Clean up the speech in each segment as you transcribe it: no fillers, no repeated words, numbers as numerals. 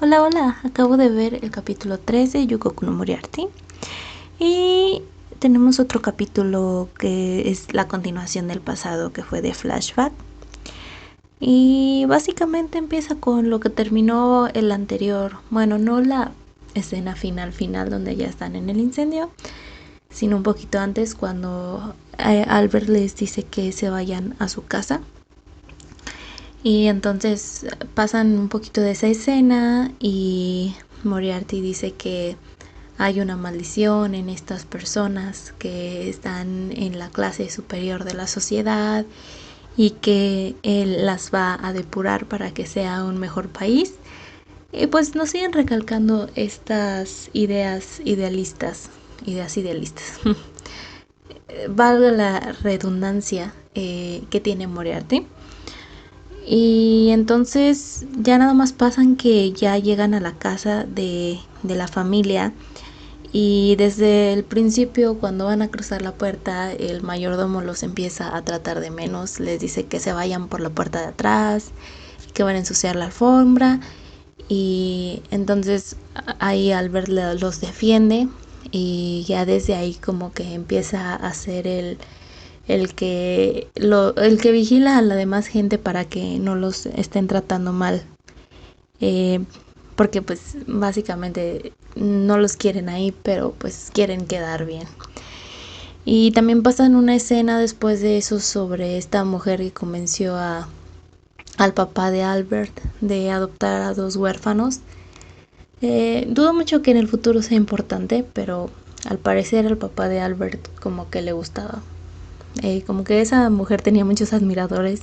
Hola, hola, acabo de ver el capítulo 3 de Yugoku no Moriarty y tenemos otro capítulo que es la continuación del pasado, que fue de Flashback, y básicamente empieza con lo que terminó el anterior, bueno, no la escena final donde ya están en el incendio, sino un poquito antes, cuando Albert les dice que se vayan a su casa. Y entonces pasan un poquito de esa escena y Moriarty dice que hay una maldición en estas personas que están en la clase superior de la sociedad y que él las va a depurar para que sea un mejor país. Y pues nos siguen recalcando estas ideas idealistas. Valga la redundancia que tiene Moriarty. Y entonces ya nada más pasan que ya llegan a la casa de la familia. Y desde el principio, cuando van a cruzar la puerta, el mayordomo los empieza a tratar de menos. Les dice que se vayan por la puerta de atrás, que van a ensuciar la alfombra. Y entonces ahí Albert los defiende. Y ya desde ahí como que empieza a hacer el que vigila a la demás gente para que no los estén tratando mal. Eh, Porque pues básicamente no los quieren ahí, pero pues quieren quedar bien. Y también pasan una escena después de eso sobre esta mujer que convenció al papá de Albert de adoptar a dos huérfanos. Dudo mucho que en el futuro sea importante, pero al parecer al papá de Albert como que le gustaba. Como que esa mujer tenía muchos admiradores.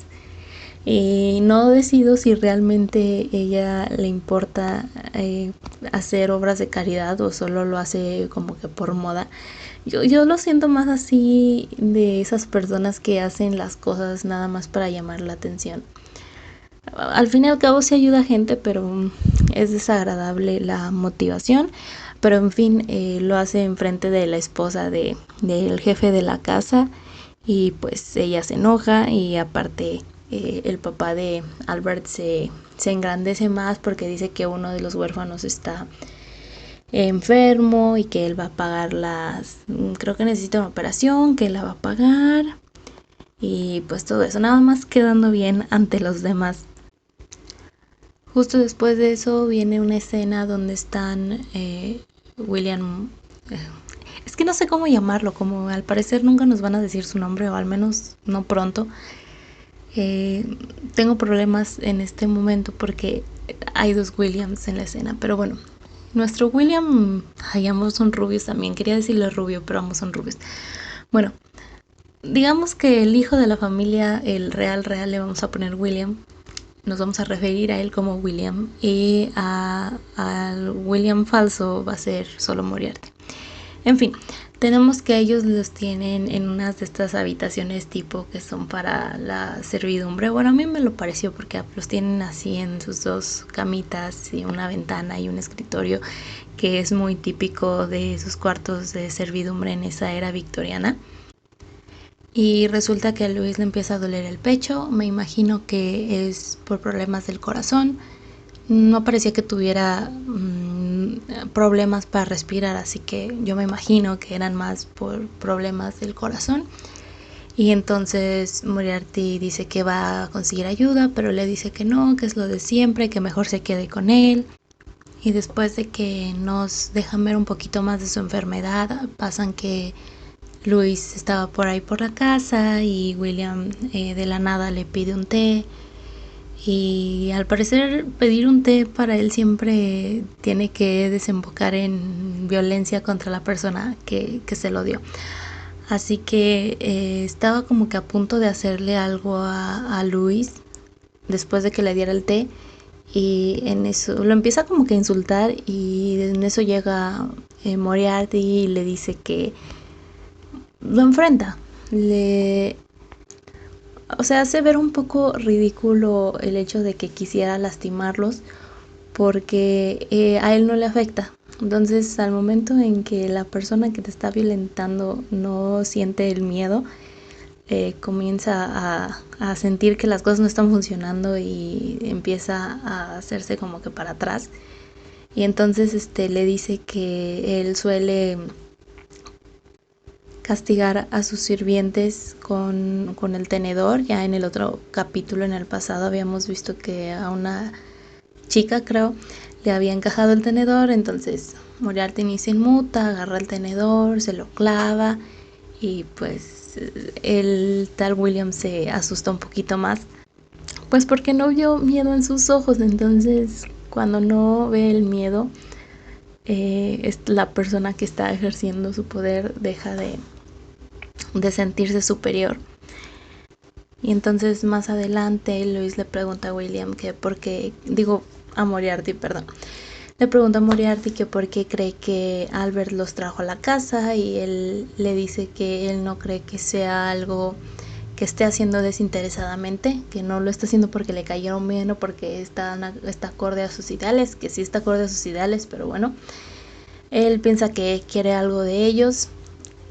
Y no decido si realmente ella le importa hacer obras de caridad o solo lo hace como que por moda. Yo lo siento más así, de esas personas que hacen las cosas nada más para llamar la atención. Al fin y al cabo sí ayuda a gente, pero es desagradable la motivación. Pero en fin, lo hace enfrente de la esposa del jefe de la casa y pues ella se enoja y aparte el papá de Albert se engrandece más porque dice que uno de los huérfanos está enfermo y que él va a pagar creo que necesita una operación, que él la va a pagar y pues todo eso, nada más quedando bien ante los demás. Justo después de eso viene una escena donde están William... es que no sé cómo llamarlo, como al parecer nunca nos van a decir su nombre, o al menos no pronto. Tengo problemas en este momento porque hay dos Williams en la escena, pero bueno, nuestro William, ay, ambos son rubios también, quería decirle rubio, pero ambos son rubios. Bueno, digamos que el hijo de la familia, el real, le vamos a poner William, nos vamos a referir a él como William, y al William falso va a ser solo Moriarty. En fin, tenemos que ellos los tienen en unas de estas habitaciones tipo que son para la servidumbre. Bueno, a mí me lo pareció porque los tienen así en sus dos camitas y una ventana y un escritorio, que es muy típico de sus cuartos de servidumbre en esa era victoriana. Y resulta que a Luis le empieza a doler el pecho, me imagino que es por problemas del corazón. No parecía que tuviera problemas para respirar, así que yo me imagino que eran más por problemas del corazón. Y entonces Moriarty dice que va a conseguir ayuda, pero le dice que no, que es lo de siempre, que mejor se quede con él. Y después de que nos dejan ver un poquito más de su enfermedad, pasan que Luis estaba por ahí por la casa y William de la nada le pide un té. Y al parecer pedir un té para él siempre tiene que desembocar en violencia contra la persona que se lo dio. Así que estaba como que a punto de hacerle algo a Luis después de que le diera el té. Y en eso lo empieza como que a insultar y en eso llega Moriarty y le dice que lo enfrenta. O sea, hace ver un poco ridículo el hecho de que quisiera lastimarlos porque a él no le afecta. Entonces, al momento en que la persona que te está violentando no siente el miedo, comienza a sentir que las cosas no están funcionando y empieza a hacerse como que para atrás. Y entonces le dice que él suele castigar a sus sirvientes con el tenedor. Ya en el otro capítulo, en el pasado, habíamos visto que a una chica, creo, le había encajado el tenedor. Entonces Moriarty ni se inmuta, agarra el tenedor, se lo clava y pues el tal William se asusta un poquito más, pues porque no vio miedo en sus ojos. Entonces cuando no ve el miedo, es la persona que está ejerciendo su poder deja de sentirse superior. Y entonces más adelante Lois le pregunta a William que por qué, digo a Moriarty, perdón, le pregunta a Moriarty que por qué cree que Albert los trajo a la casa, y él le dice que él no cree que sea algo que esté haciendo desinteresadamente, que no lo está haciendo porque le cayeron bien o porque está acorde a sus ideales, que sí está acorde a sus ideales, pero bueno, él piensa que quiere algo de ellos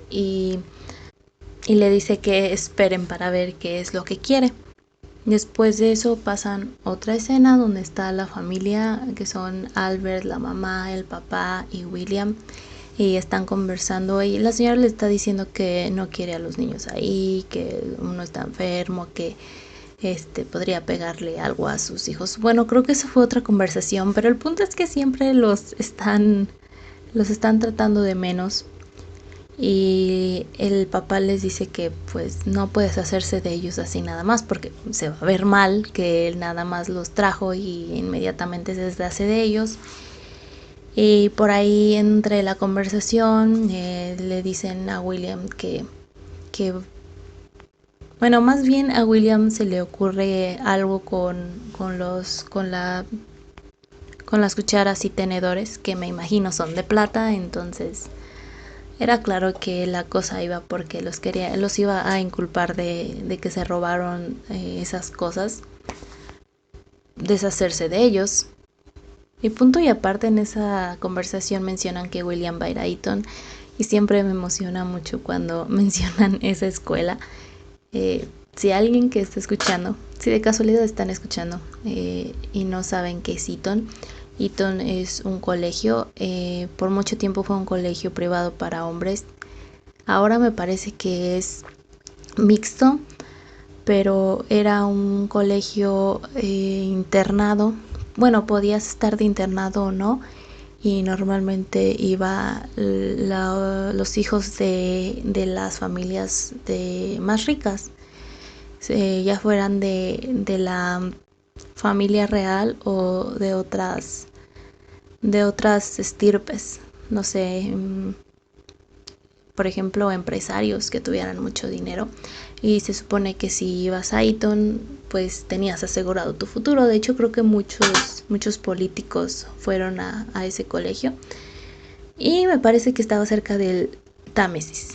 y le dice que esperen para ver qué es lo que quiere. Después de eso pasan otra escena donde está la familia, que son Albert, la mamá, el papá y William, y están conversando y la señora le está diciendo que no quiere a los niños ahí, que uno está enfermo, que podría pegarle algo a sus hijos. Bueno, creo que eso fue otra conversación, pero el punto es que siempre los están tratando de menos. Y el papá les dice que pues no puedes hacerse de ellos así nada más, porque se va a ver mal que él nada más los trajo y inmediatamente se deshace de ellos. Y por ahí entre la conversación le dicen a William que, bueno, más bien a William se le ocurre algo con las cucharas y tenedores, que me imagino son de plata. Entonces era claro que la cosa iba porque los iba a inculpar de que se robaron esas cosas, deshacerse de ellos. Y punto y aparte, en esa conversación mencionan que William va a ir a Eton, y siempre me emociona mucho cuando mencionan esa escuela. Si alguien que está escuchando, si de casualidad están escuchando y no saben qué es Eton, Eton es un colegio, por mucho tiempo fue un colegio privado para hombres. Ahora me parece que es mixto, pero era un colegio internado. Bueno, podías estar de internado o no, y normalmente iba los hijos de las familias más ricas, ya fueran de la familia real o de otras estirpes, no sé, por ejemplo, empresarios que tuvieran mucho dinero. Y se supone que si ibas a Eton, pues tenías asegurado tu futuro. De hecho, creo que muchos políticos fueron a ese colegio. Y me parece que estaba cerca del Támesis,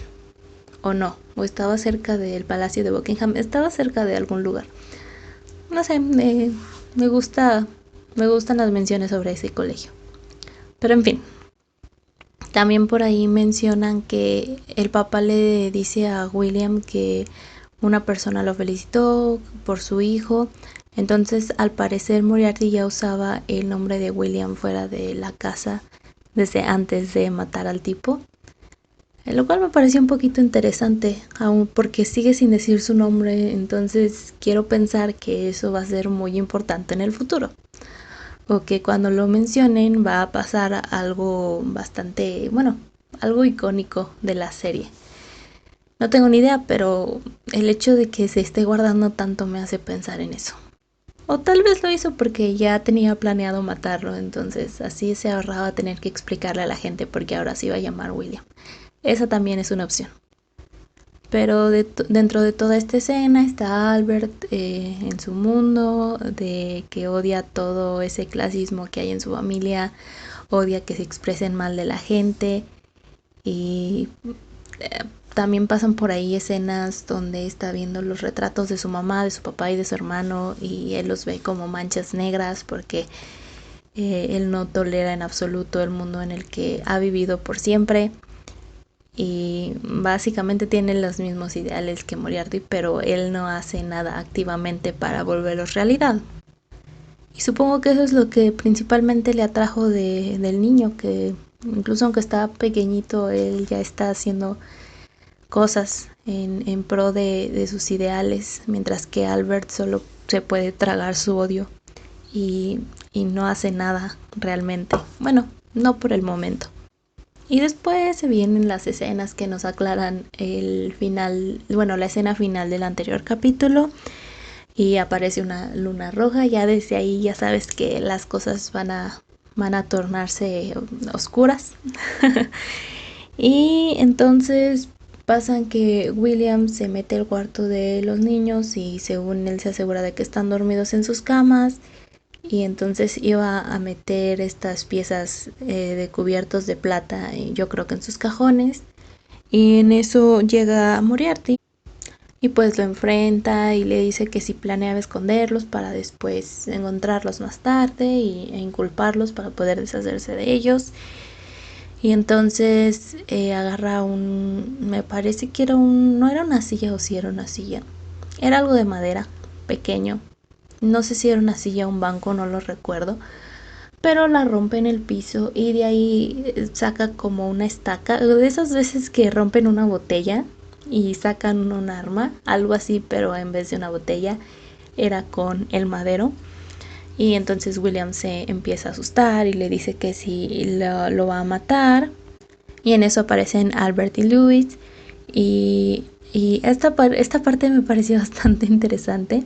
o no, o estaba cerca del Palacio de Buckingham, estaba cerca de algún lugar. No sé, me gustan las menciones sobre ese colegio. Pero en fin, también por ahí mencionan que el papá le dice a William que una persona lo felicitó por su hijo. Entonces, al parecer, Moriarty ya usaba el nombre de William fuera de la casa desde antes de matar al tipo, lo cual me pareció un poquito interesante, aún porque sigue sin decir su nombre. Entonces quiero pensar que eso va a ser muy importante en el futuro, o que cuando lo mencionen va a pasar algo bastante, bueno, algo icónico de la serie. No tengo ni idea, pero el hecho de que se esté guardando tanto me hace pensar en eso. O tal vez lo hizo porque ya tenía planeado matarlo, entonces así se ahorraba tener que explicarle a la gente porque ahora se iba a llamar William. Esa también es una opción. Pero dentro de toda esta escena está Albert en su mundo, de que odia todo ese clasismo que hay en su familia, odia que se expresen mal de la gente. Y también pasan por ahí escenas donde está viendo los retratos de su mamá, de su papá y de su hermano, y él los ve como manchas negras porque él no tolera en absoluto el mundo en el que ha vivido por siempre. Y básicamente tiene los mismos ideales que Moriarty, pero él no hace nada activamente para volverlos realidad. Y supongo que eso es lo que principalmente le atrajo del niño, que incluso aunque está pequeñito, él ya está haciendo cosas en pro de sus ideales, mientras que Albert solo se puede tragar su odio y, y no hace nada realmente. Bueno, no por el momento. Y después se vienen las escenas que nos aclaran el final, bueno, la escena final del anterior capítulo y aparece una luna roja. Ya desde ahí ya sabes que las cosas van a tornarse oscuras. Y entonces pasan que William se mete al cuarto de los niños y según él se asegura de que están dormidos en sus camas. Y entonces iba a meter estas piezas de cubiertos de plata, yo creo que en sus cajones. Y en eso llega Moriarty y pues lo enfrenta y le dice que si planeaba esconderlos para después encontrarlos más tarde e inculparlos para poder deshacerse de ellos. Y entonces agarra me parece que no era una silla o si era una silla, era algo de madera, pequeño, no sé si era una silla o un banco, no lo recuerdo, pero la rompe en el piso y de ahí saca como una estaca, de esas veces que rompen una botella y sacan un arma, algo así, pero en vez de una botella era con el madero. Y entonces William se empieza a asustar y le dice que si lo va a matar. Y en eso aparecen Albert y Louis. Y esta parte me pareció bastante interesante.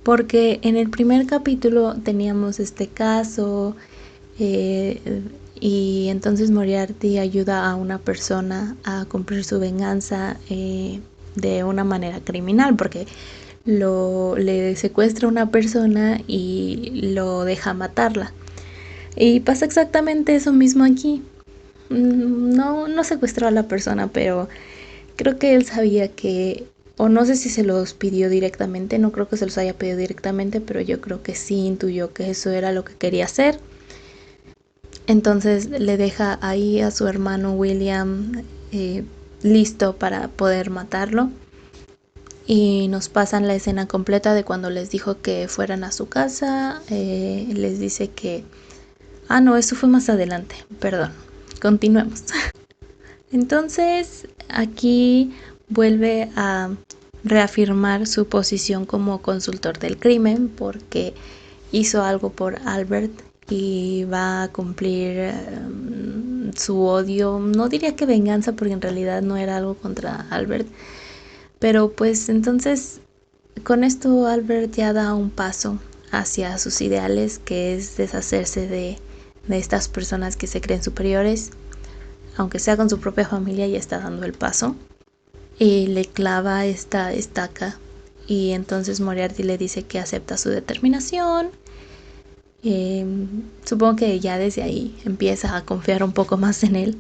Porque en el primer capítulo teníamos este caso. Y entonces Moriarty ayuda a una persona a cumplir su venganza de una manera criminal. Porque le secuestra a una persona y lo deja matarla. Y pasa exactamente eso mismo aquí. No secuestró a la persona, pero creo que él sabía que, o no sé si se los pidió directamente, no creo que se los haya pedido directamente, pero yo creo que sí intuyó que eso era lo que quería hacer. Entonces le deja ahí a su hermano William listo para poder matarlo. Y nos pasan la escena completa de cuando les dijo que fueran a su casa. Les dice que... Ah, no, eso fue más adelante, perdón. Continuemos. Entonces aquí vuelve a reafirmar su posición como consultor del crimen porque hizo algo por Albert y va a cumplir su odio. No diría que venganza porque en realidad no era algo contra Albert, pero pues entonces con esto Albert ya da un paso hacia sus ideales, que es deshacerse de estas personas que se creen superiores. Aunque sea con su propia familia, ya está dando el paso. Y le clava esta estaca. Y entonces Moriarty le dice que acepta su determinación. Supongo que ya desde ahí empieza a confiar un poco más en él.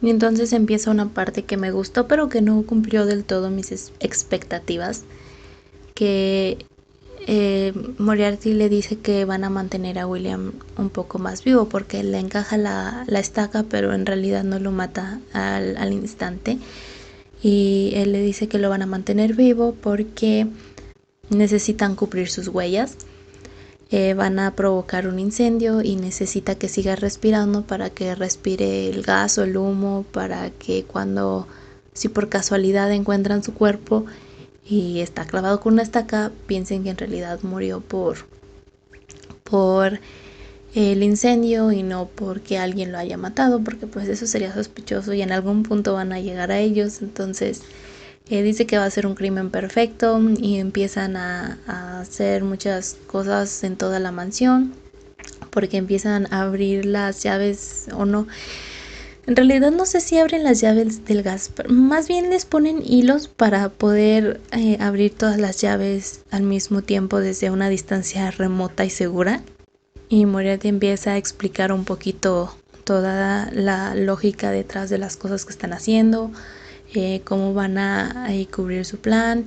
Y entonces empieza una parte que me gustó, pero que no cumplió del todo mis expectativas. Que Moriarty le dice que van a mantener a William un poco más vivo porque le encaja la estaca, pero en realidad no lo mata al instante. Y él le dice que lo van a mantener vivo porque necesitan cubrir sus huellas. Van a provocar un incendio y necesita que siga respirando para que respire el gas o el humo, para que cuando, si por casualidad encuentran su cuerpo y está clavado con una estaca, piensen que en realidad murió por el incendio y no porque alguien lo haya matado, porque pues eso sería sospechoso y en algún punto van a llegar a ellos. Entonces dice que va a ser un crimen perfecto y empiezan a hacer muchas cosas en toda la mansión porque empiezan a abrir las llaves o no. En realidad no sé si abren las llaves del gas, pero más bien les ponen hilos para poder abrir todas las llaves al mismo tiempo desde una distancia remota y segura. Y Moriarty empieza a explicar un poquito toda la lógica detrás de las cosas que están haciendo, cómo van a cubrir su plan.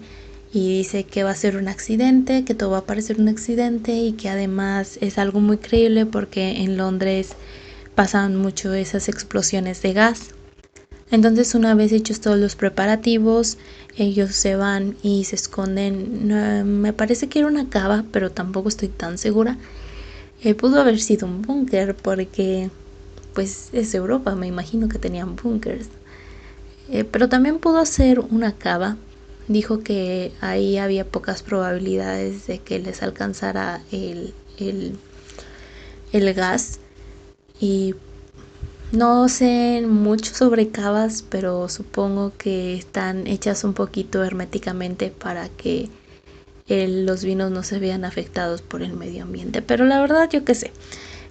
Y dice que va a ser un accidente, que todo va a parecer un accidente y que además es algo muy creíble porque en Londres pasan mucho esas explosiones de gas. Entonces, una vez hechos todos los preparativos, ellos se van y se esconden. Me parece que era una cava, pero tampoco estoy tan segura. Pudo haber sido un búnker porque pues es Europa, me imagino que tenían búnkers. Pero también pudo ser una cava. Dijo que ahí había pocas probabilidades de que les alcanzara el gas. Y no sé mucho sobre cavas, pero supongo que están hechas un poquito herméticamente para que los vinos no se vean afectados por el medio ambiente. Pero la verdad yo qué sé.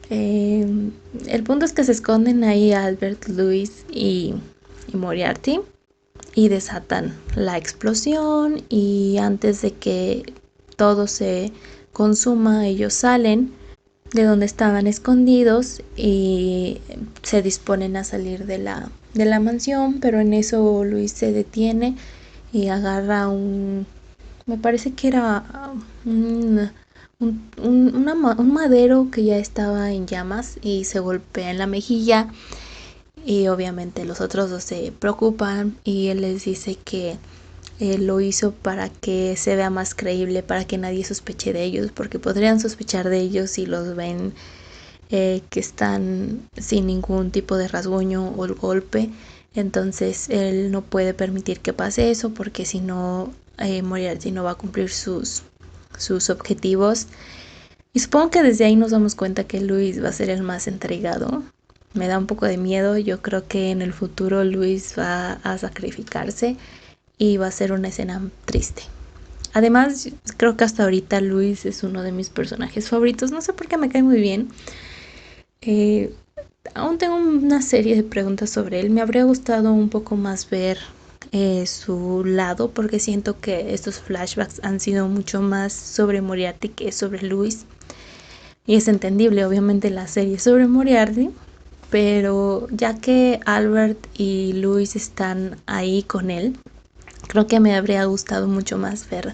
El punto es que se esconden ahí Albert, Louis y Moriarty y desatan la explosión, y antes de que todo se consuma ellos salen de donde estaban escondidos y se disponen a salir de la mansión, pero en eso Luis se detiene y agarra me parece que era un madero que ya estaba en llamas y se golpea en la mejilla, y obviamente los otros dos se preocupan y él les dice que lo hizo para que se vea más creíble, para que nadie sospeche de ellos, porque podrían sospechar de ellos si los ven que están sin ningún tipo de rasguño o golpe. Entonces él no puede permitir que pase eso, porque si no, Moriarty no va a cumplir sus objetivos. Y supongo que desde ahí nos damos cuenta que Luis va a ser el más entregado. Me da un poco de miedo. Yo creo que en el futuro Luis va a sacrificarse y va a ser una escena triste. Además, creo que hasta ahorita Luis es uno de mis personajes favoritos. No sé por qué me cae muy bien. Aún tengo una serie de preguntas sobre él. Me habría gustado un poco más ver su lado, porque siento que estos flashbacks han sido mucho más sobre Moriarty que sobre Luis. Y es entendible, obviamente la serie es sobre Moriarty, pero ya que Albert y Luis están ahí con él, creo que me habría gustado mucho más ver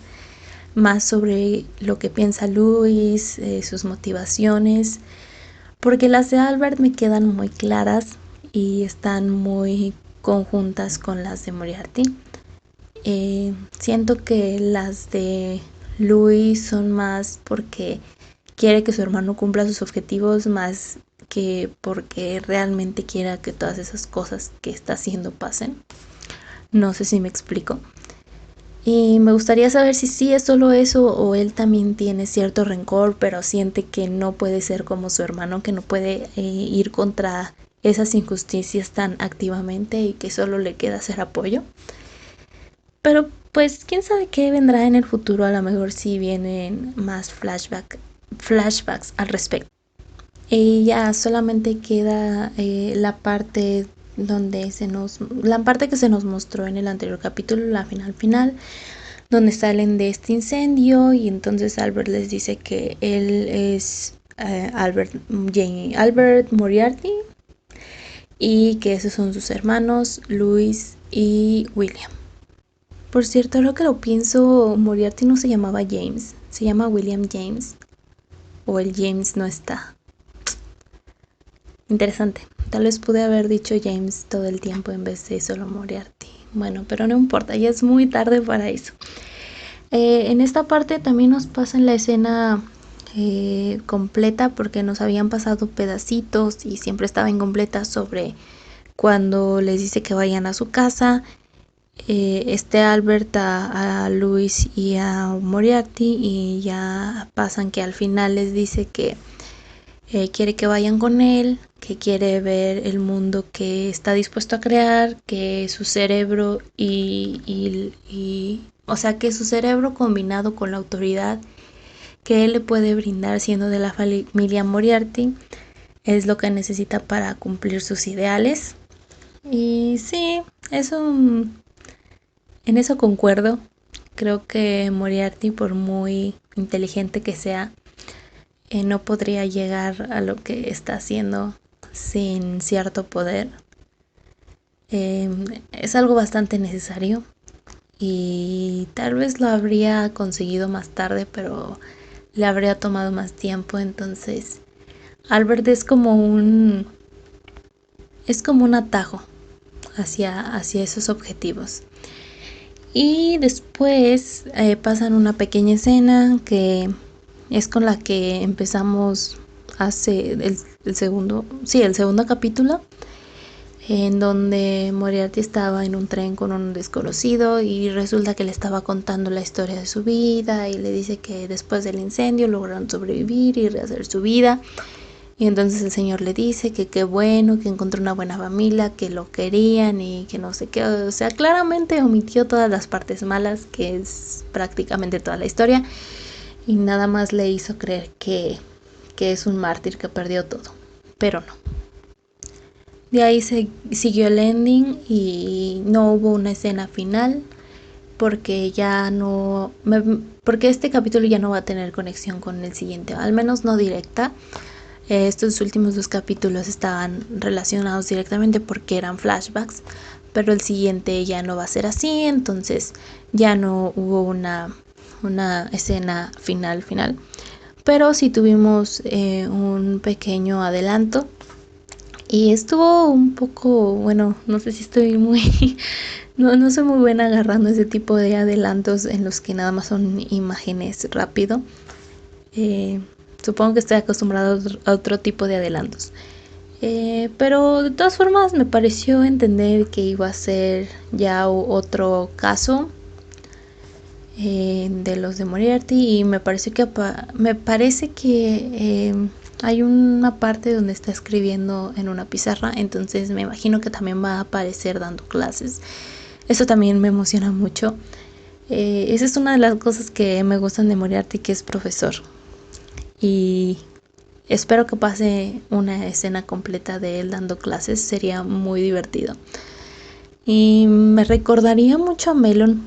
más sobre lo que piensa Luis, sus motivaciones, porque las de Albert me quedan muy claras y están muy conjuntas con las de Moriarty. Siento que las de Louis son más porque quiere que su hermano cumpla sus objetivos, más que porque realmente quiera que todas esas cosas que está haciendo pasen. No sé si me explico. Y me gustaría saber si sí es solo eso o él también tiene cierto rencor, pero siente que no puede ser como su hermano, que no puede ir contra esas injusticias tan activamente y que solo le queda hacer apoyo. Pero pues quién sabe qué vendrá en el futuro, a lo mejor si vienen más flashbacks al respecto. Y ya solamente queda la parte la parte que se nos mostró en el anterior capítulo, la final, donde salen de este incendio, y entonces Albert les dice que él es Albert Moriarty, y que esos son sus hermanos Louis y William. Por cierto, ahora que lo pienso, Moriarty no se llamaba James, se llama William James, o el James no está. Interesante, tal vez pude haber dicho James todo el tiempo en vez de solo Moriarty. Bueno, pero no importa, ya es muy tarde para eso. En esta parte también nos pasan la escena completa, porque nos habían pasado pedacitos y siempre estaba incompleta, sobre cuando les dice que vayan a su casa. Albert a Louis y a Moriarty, y ya pasan que al final les dice que quiere que vayan con él, que quiere ver el mundo que está dispuesto a crear, que su cerebro o sea, que su cerebro combinado con la autoridad que él le puede brindar siendo de la familia Moriarty es lo que necesita para cumplir sus ideales. Y sí, en eso concuerdo. Creo que Moriarty, por muy inteligente que sea, no podría llegar a lo que está haciendo sin cierto poder. Es algo bastante necesario y tal vez lo habría conseguido más tarde, pero le habría tomado más tiempo. Entonces Albert es como un atajo hacia esos objetivos. Y después pasan una pequeña escena que es con la que empezamos hace el segundo capítulo, en donde Moriarty estaba en un tren con un desconocido y resulta que le estaba contando la historia de su vida y le dice que después del incendio lograron sobrevivir y rehacer su vida. Y entonces el señor le dice que qué bueno, que encontró una buena familia, que lo querían y que no sé qué. O sea, claramente omitió todas las partes malas, que es prácticamente toda la historia, y nada más le hizo creer que es un mártir que perdió todo, pero no. De ahí siguió el ending y no hubo una escena final porque porque este capítulo ya no va a tener conexión con el siguiente, al menos no directa. Estos últimos 2 capítulos estaban relacionados directamente porque eran flashbacks, pero el siguiente ya no va a ser así, entonces ya no hubo una escena final. Pero sí tuvimos un pequeño adelanto y estuvo un poco, bueno, no sé si estoy muy, no soy muy buena agarrando ese tipo de adelantos en los que nada más son imágenes rápido. Supongo que estoy acostumbrado a otro tipo de adelantos. Pero de todas formas me pareció entender que iba a ser ya otro caso de los de Moriarty y me parece que hay una parte donde está escribiendo en una pizarra, entonces me imagino que también va a aparecer dando clases. Eso también me emociona mucho. Esa es una de las cosas que me gustan de Moriarty, que es profesor. Y espero que pase una escena completa de él dando clases, sería muy divertido. Y me recordaría mucho a Melon.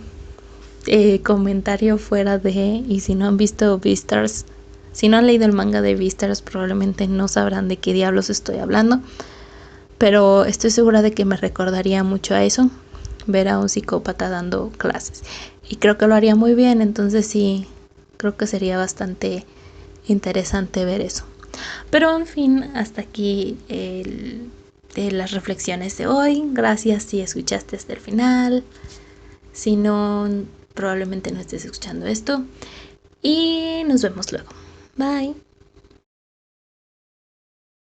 Comentario fuera de, y si no han visto Beastars, si no han leído el manga de Beastars, probablemente no sabrán de qué diablos estoy hablando, pero estoy segura de que me recordaría mucho a eso, ver a un psicópata dando clases, y creo que lo haría muy bien, entonces sí, creo que sería bastante interesante ver eso. Pero en fin, hasta aquí las reflexiones de hoy. Gracias si escuchaste hasta el final. Si no, probablemente no estés escuchando esto. Y nos vemos luego. Bye.